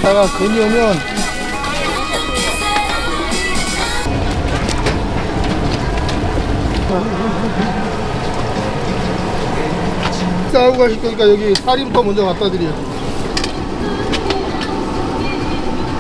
다가 괜히 오면 싸우고 가실 거니까 여기 사리부터 먼저 갖다 드려요.